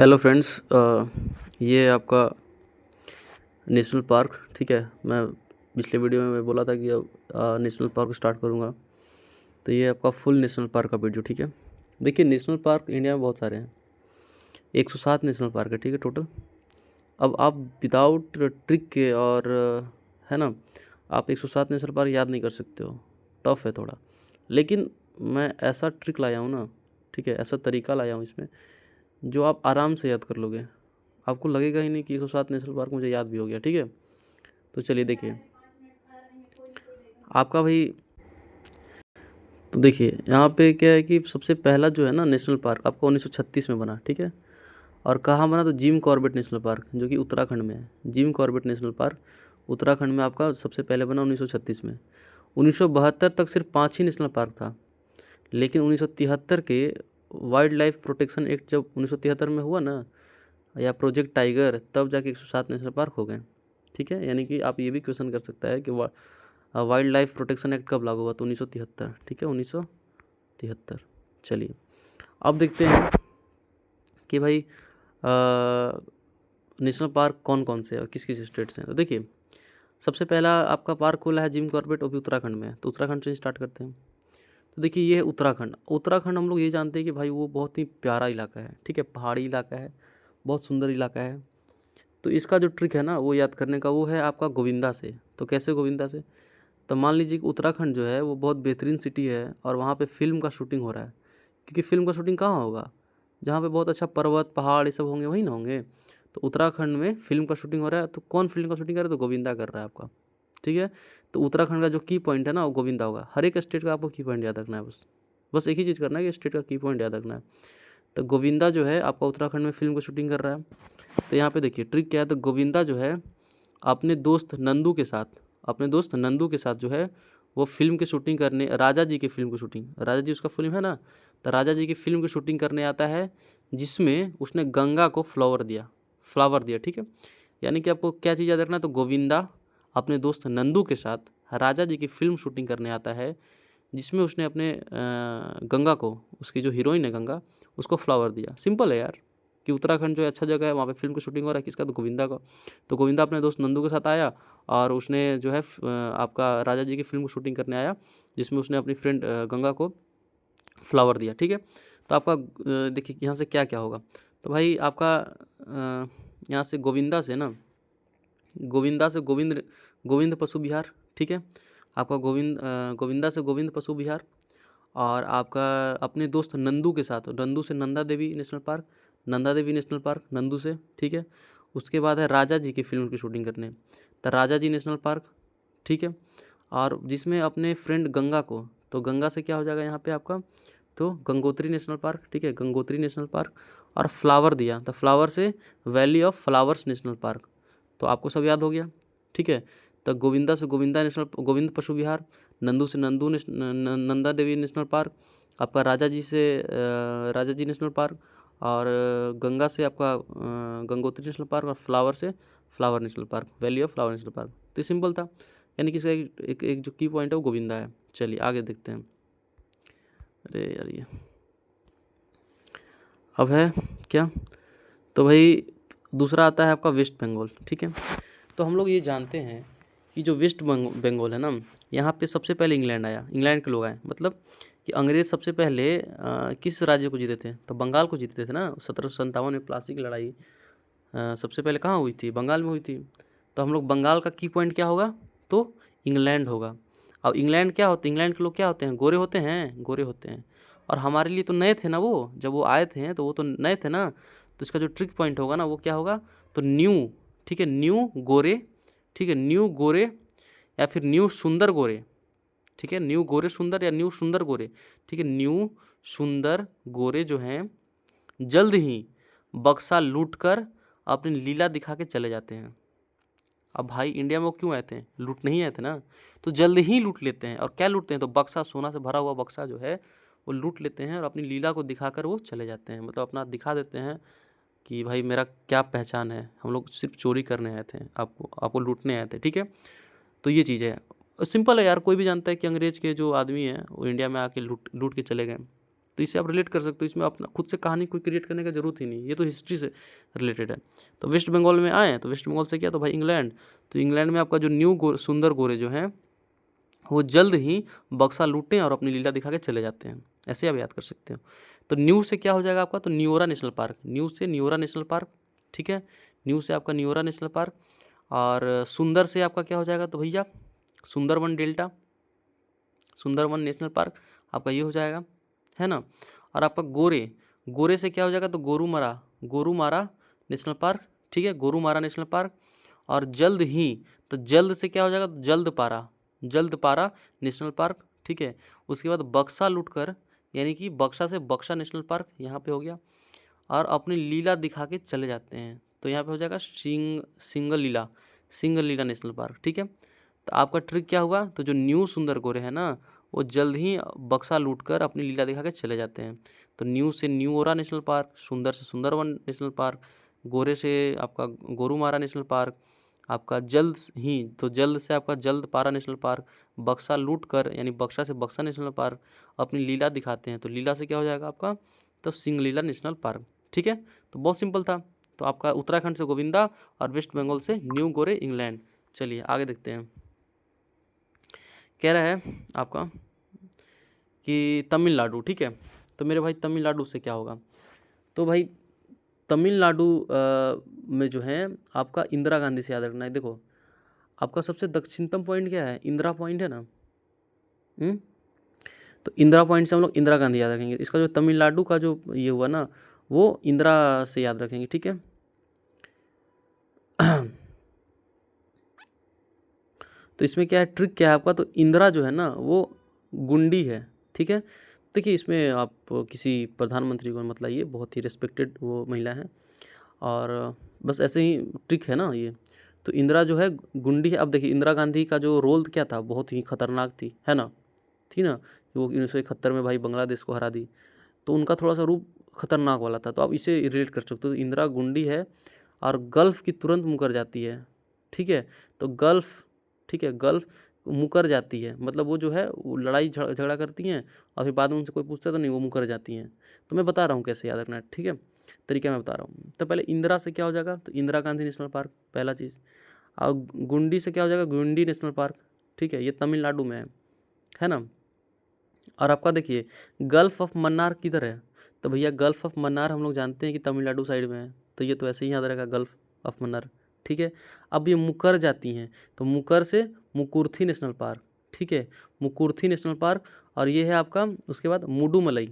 Hello friends, ये आपका national park. ठीक है, मैं पिछले वीडियो में मैं बोला था कि अब नेशनल पार्क स्टार्ट करूँगा, तो ये आपका फुल नेशनल पार्क का वीडियो। ठीक है, देखिए नेशनल पार्क इंडिया में बहुत सारे हैं, 107 नेशनल पार्क है। ठीक है टोटल। अब आप विदाउट ट्रिक के और है ना, आप 107 नेशनल पार्क याद नहीं कर सकते हो, टफ है थोड़ा। लेकिन मैं ऐसा ट्रिक लाया हूँ ना, ठीक है, ऐसा तरीका लाया हूँ इसमें जो आप आराम से याद कर लोगे। आपको लगेगा ही नहीं कि 107 नेशनल पार्क मुझे याद भी हो गया। ठीक है, तो चलिए देखिए आपका भाई। तो देखिए यहाँ पे क्या है कि सबसे पहला जो है ना नेशनल पार्क आपका 1936 में बना। ठीक है, और कहाँ बना? तो जिम कॉर्बेट नेशनल पार्क, जो कि उत्तराखंड में है। Jim Corbett national park Uttarakhand में आपका सबसे पहले बना 1936 में। 1972 तक सिर्फ 5 ही नेशनल पार्क था, लेकिन 1973 के वाइल्ड लाइफ प्रोटेक्शन एक्ट जब 1973 में हुआ ना, या प्रोजेक्ट टाइगर, तब जाके 107 नेशनल पार्क हो गए। ठीक है, यानी कि आप ये भी क्वेश्चन कर सकता है कि वाइल्ड लाइफ प्रोटेक्शन एक्ट कब लागू हुआ? तो 1973। ठीक है, 1973। चलिए अब देखते हैं कि भाई नेशनल पार्क कौन कौन से और किस किस स्टेट से हैं। तो देखिए सबसे पहला आपका पार्क खुला है जिम कॉर्बेट, वो भी उत्तराखंड में है। तो उत्तराखंड से स्टार्ट करते हैं। तो देखिए ये है उत्तराखंड। उत्तराखंड हम लोग ये जानते हैं कि भाई वो बहुत ही प्यारा इलाका है। ठीक है, पहाड़ी इलाका है, बहुत सुंदर इलाका है। तो इसका जो ट्रिक है ना वो याद करने का, वो है आपका गोविंदा से। तो कैसे गोविंदा से? तो मान लीजिए कि उत्तराखंड जो है वो बहुत बेहतरीन सिटी है और वहाँ पे फ़िल्म का शूटिंग हो रहा है। क्योंकि फ़िल्म का शूटिंग कहाँ होगा? जहाँ पे बहुत अच्छा पर्वत पहाड़ ये सब होंगे, वहीं ना होंगे। तो उत्तराखंड में फ़िल्म का शूटिंग हो रहा है। तो कौन फ़िल्म का शूटिंग कर रहा है? तो गोविंदा कर रहा है आपका। ठीक है, तो उत्तराखंड का जो की पॉइंट है ना वो गोविंदा होगा। हर एक स्टेट का आपको की पॉइंट याद रखना है। बस एक ही चीज़ करना है कि स्टेट का की पॉइंट याद रखना है। तो गोविंदा जो है आपका उत्तराखंड में फ़िल्म का शूटिंग कर रहा है। तो यहाँ पे देखिए ट्रिक क्या है। तो गोविंदा जो है अपने दोस्त नंदू के साथ, जो है वो फ़िल्म की शूटिंग करने, राजा जी की फ़िल्म की शूटिंग, राजा जी उसका फ़िल्म है ना, तो राजा जी की फ़िल्म की शूटिंग करने आता है, जिसमें उसने गंगा को फ्लावर दिया। ठीक है, यानी कि आपको क्या चीज़ याद रखना है? तो गोविंदा अपने दोस्त नंदू के साथ राजा जी की फ़िल्म शूटिंग करने आता है, जिसमें उसने अपने गंगा को, उसकी जो हीरोइन है गंगा, उसको फ्लावर दिया। सिंपल है यार, कि उत्तराखंड जो है अच्छा जगह है, वहाँ पे फ़िल्म की शूटिंग हो रहा है। किसका? तो गोविंदा का। तो गोविंदा अपने दोस्त नंदू के साथ आया और उसने जो है आपका राजा जी की फ़िल्म की शूटिंग करने आया, जिसमें उसने अपनी फ्रेंड गंगा को फ्लावर दिया। ठीक है, तो आपका देखिए यहाँ से क्या क्या होगा। तो भाई आपका यहाँ से गोविंदा से ना, गोविंद पशु विहार। ठीक है, आपका गोविंदा से गोविंद पशु विहार। और आपका अपने दोस्त नंदू के साथ, नंदू से नंदा देवी नेशनल पार्क, नंदू से। ठीक है, उसके बाद है राजा जी की फ़िल्म की शूटिंग करने, तो राजा जी नेशनल पार्क। ठीक है, और जिसमें अपने फ्रेंड गंगा को, तो गंगा से क्या हो जाएगा यहाँ पे आपका? तो गंगोत्री नेशनल पार्क। ठीक है, गंगोत्री नेशनल पार्क। और फ्लावर दिया, तो फ्लावर से valley of flowers national park. तो आपको सब याद हो गया। ठीक है, तो गोविंदा से गोविंद पशु विहार, नंदू से नंदा देवी नेशनल पार्क, आपका राजा जी से राजा जी नेशनल पार्क, और गंगा से आपका गंगोत्री नेशनल पार्क, और फ्लावर से flower national park, valley of flower national park. तो सिंपल था, यानी कि इसका एक जो की पॉइंट है वो गोविंदा है। चलिए आगे देखते हैं। अरे यार ये अब है क्या? तो भाई दूसरा आता है आपका वेस्ट बंगाल। ठीक है, तो हम लोग ये जानते हैं कि जो वेस्ट बंगाल है ना, यहाँ पे सबसे पहले इंग्लैंड आया, इंग्लैंड के लोग आए। मतलब कि अंग्रेज़ सबसे पहले किस राज्य को जीते थे? तो बंगाल को जीते थे ना। 1757 में प्लासी की लड़ाई सबसे पहले कहाँ हुई थी? बंगाल में हुई थी। तो हम लोग बंगाल का की पॉइंट क्या होगा? तो इंग्लैंड होगा। अब इंग्लैंड क्या होते हैं? इंग्लैंड के लोग क्या होते हैं? गोरे होते हैं, गोरे होते हैं। और हमारे लिए तो नए थे ना वो, जब वो आए थे तो वो तो नए थे ना। तो इसका जो ट्रिक पॉइंट होगा ना वो क्या होगा? तो न्यू। ठीक है, न्यू गोरे। ठीक है, न्यू गोरे या फिर न्यू सुंदर गोरे। ठीक है, न्यू गोरे सुंदर या न्यू सुंदर गोरे। ठीक है, न्यू सुंदर गोरे जो हैं जल्द ही बक्सा लूट कर अपनी लीला दिखा के चले जाते हैं। अब भाई इंडिया में वो क्यों आए थे? लूट नहीं आए थे ना, तो जल्द ही लूट लेते हैं। और क्या लूटते हैं? तो बक्सा, सोना से भरा हुआ बक्सा जो है वो लूट लेते हैं और अपनी लीला को दिखाकर वो चले जाते हैं। मतलब अपना दिखा देते हैं कि भाई मेरा क्या पहचान है, हम लोग सिर्फ चोरी करने आए थे, आपको लूटने आए थे। ठीक है, तो ये चीज़ है। सिंपल है यार, कोई भी जानता है कि अंग्रेज़ के जो आदमी हैं वो इंडिया में आके लूट लूट के चले गए। तो इसे आप रिलेट कर सकते हो, इसमें अपना खुद से कहानी कोई क्रिएट करने का ज़रूरत ही नहीं, ये तो हिस्ट्री से रिलेटेड है। तो वेस्ट बंगाल में आए, तो वेस्ट बंगाल से क्या, तो भाई इंग्लैंड, तो इंग्लैंड में आपका जो सुंदर गोरे जो हैं वो जल्द ही बक्सा लूटें और अपनी लीला दिखा के चले जाते हैं, ऐसे आप याद कर सकते हो। तो न्यू से क्या हो जाएगा आपका, तो न्योरा नेशनल पार्क, न्यू से न्योरा नेशनल पार्क, ठीक है, न्यू से आपका न्योरा नेशनल पार्क। और सुंदर से आपका क्या हो जाएगा, तो भैया Sundarban delta, Sundarban national park आपका ये हो जाएगा, है ना। और आपका गोरे से क्या हो जाएगा, तो गोरुमारा नेशनल पार्क, ठीक है, गोरुमारा नेशनल पार्क। और जल्द ही, तो जल्द से क्या हो जाएगा, तो जल्दपारा नेशनल पार्क, ठीक है। उसके बाद बक्सा लूटकर, यानी कि बक्सा से बक्सा नेशनल पार्क यहाँ पे हो गया, और अपनी लीला दिखा के चले जाते हैं, तो यहाँ पे हो जाएगा सिंगल लीला नेशनल पार्क, ठीक है। तो आपका ट्रिक क्या हुआ, तो जो न्यू सुंदर गोरे है ना, वो जल्द ही बक्सा लूटकर अपनी लीला दिखा के चले जाते हैं। तो न्यू से न्यूओरा नेशनल पार्क, सुंदर से सुंदरवन नेशनल पार्क, गोरे से आपका गोरुमारा नेशनल पार्क, आपका जल्द ही, तो जल्द से आपका जल्दपारा नेशनल पार्क, बक्सा लूट कर यानी बक्सा से बक्सा नेशनल पार्क अपनी लीला दिखाते हैं, तो लीला से क्या हो जाएगा आपका, तो सिंगलीला नेशनल पार्क, ठीक है। तो बहुत सिंपल था। तो आपका उत्तराखंड से गोविंदा और वेस्ट बंगाल से न्यू गोरे इंग्लैंड। चलिए आगे देखते हैं। कह रहा है आपका कि तमिलनाडु, ठीक है। तो मेरे भाई तमिलनाडु से क्या होगा, तो भाई तमिलनाडु में जो है आपका इंदिरा गांधी से याद रखना है। देखो आपका सबसे दक्षिणतम पॉइंट क्या है, इंदिरा पॉइंट है ना। तो इंदिरा पॉइंट से हम लोग इंदिरा गांधी याद रखेंगे। इसका जो तमिलनाडु का जो ये हुआ ना, वो इंदिरा से याद रखेंगे, ठीक है। तो इसमें क्या है, ट्रिक क्या है आपका, तो इंदिरा जो है ना वो गुंडी है, ठीक है। देखिए इसमें आप किसी प्रधानमंत्री को मतलब ये बहुत ही रिस्पेक्टेड वो महिला है, और बस ऐसे ही ट्रिक है ना ये। तो इंदिरा जो है गुंडी है। अब देखिए इंदिरा गांधी का जो रोल क्या था, बहुत ही खतरनाक थी, है ना, थी ना। वो 1971 में भाई बांग्लादेश को हरा दी, तो उनका थोड़ा सा रूप खतरनाक वाला था, तो आप इसे रिलेट कर सकते हो। तो इंदिरा गुंडी है और गल्फ़ की तुरंत मुकर जाती है, ठीक है। तो गल्फ़, ठीक है, गल्फ़ मुकर जाती है, मतलब वो जो है वो लड़ाई झगड़ा करती हैं और फिर बाद में उनसे कोई पूछता तो नहीं, वो मुकर जाती हैं। तो मैं बता रहा हूँ कैसे याद रखना है, ठीक है, तरीका मैं बता रहा हूँ। तो पहले इंदिरा से क्या हो जाएगा, तो इंदिरा गांधी नेशनल पार्क पहला चीज़। और गुंडी से क्या हो जाएगा, गुंडी नेशनल पार्क, ठीक है, ये तमिलनाडु में है ना। और आपका देखिए गल्फ़ ऑफ मन्नार किधर है, तो भैया गल्फ़ ऑफ मन्नार हम लोग जानते हैं कि तमिलनाडु साइड में है, तो ये तो ऐसे ही याद रहेगा गल्फ़ ऑफ मन्नार, ठीक है। अब ये मुकर जाती हैं, तो मुकर से मुकुर्थी नेशनल पार्क, ठीक है, मुकुर्थी नेशनल पार्क। और ये है आपका उसके बाद मुडुमलई।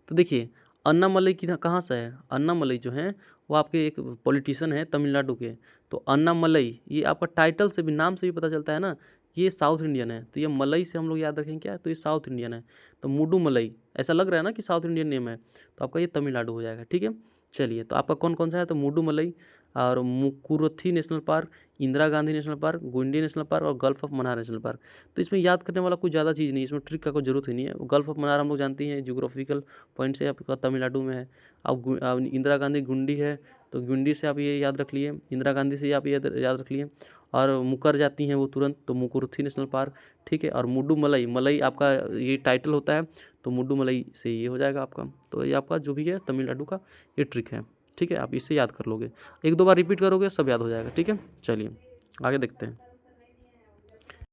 तो देखिए अन्नामलई की कहाँ से है, अन्नामलई जो है वो आपके एक पॉलिटिशियन है तमिलनाडु के। तो अन्नामलई ये आपका टाइटल से भी, नाम से भी पता चलता है ना, ये साउथ इंडियन है, तो ये मलई से हम लोग याद रखेंगे क्या, तो ये साउथ इंडियन है। तो मुडुमलई ऐसा लग रहा है ना कि साउथ इंडियन नेम है, तो आपका ये तमिलनाडु हो जाएगा, ठीक है। चलिए तो आपका कौन कौन सा है, तो मुडुमलई और Mukurthi national park, Indira Gandhi national park, Guindy national park और gulf of Mannar national park. तो इसमें याद करने वाला कोई ज़्यादा चीज़ नहीं है, इसमें ट्रिक का कोई जरूरत ही नहीं है। गल्फ ऑफ मन्नार हम लोग जानते हैं जियोग्राफिकल पॉइंट से आपका तमिलनाडु में है। अब इंदिरा गांधी गुंडी है, तो गुंडी से आप ये याद रख लिए, इंदिरा गांधी से आप ये याद रख लिए। और मुकर जाती हैं वो तुरंत, तो मुकुरुथी नेशनल पार्क, ठीक है। और मुडुमलई, मलई आपका ये टाइटल होता है, तो मुडुमलई से ये हो जाएगा आपका। तो ये आपका जो भी है तमिलनाडु का ये ट्रिक है, ठीक है। आप इसे याद कर लोगे, एक दो बार रिपीट करोगे सब याद हो जाएगा, ठीक है। चलिए आगे देखते हैं।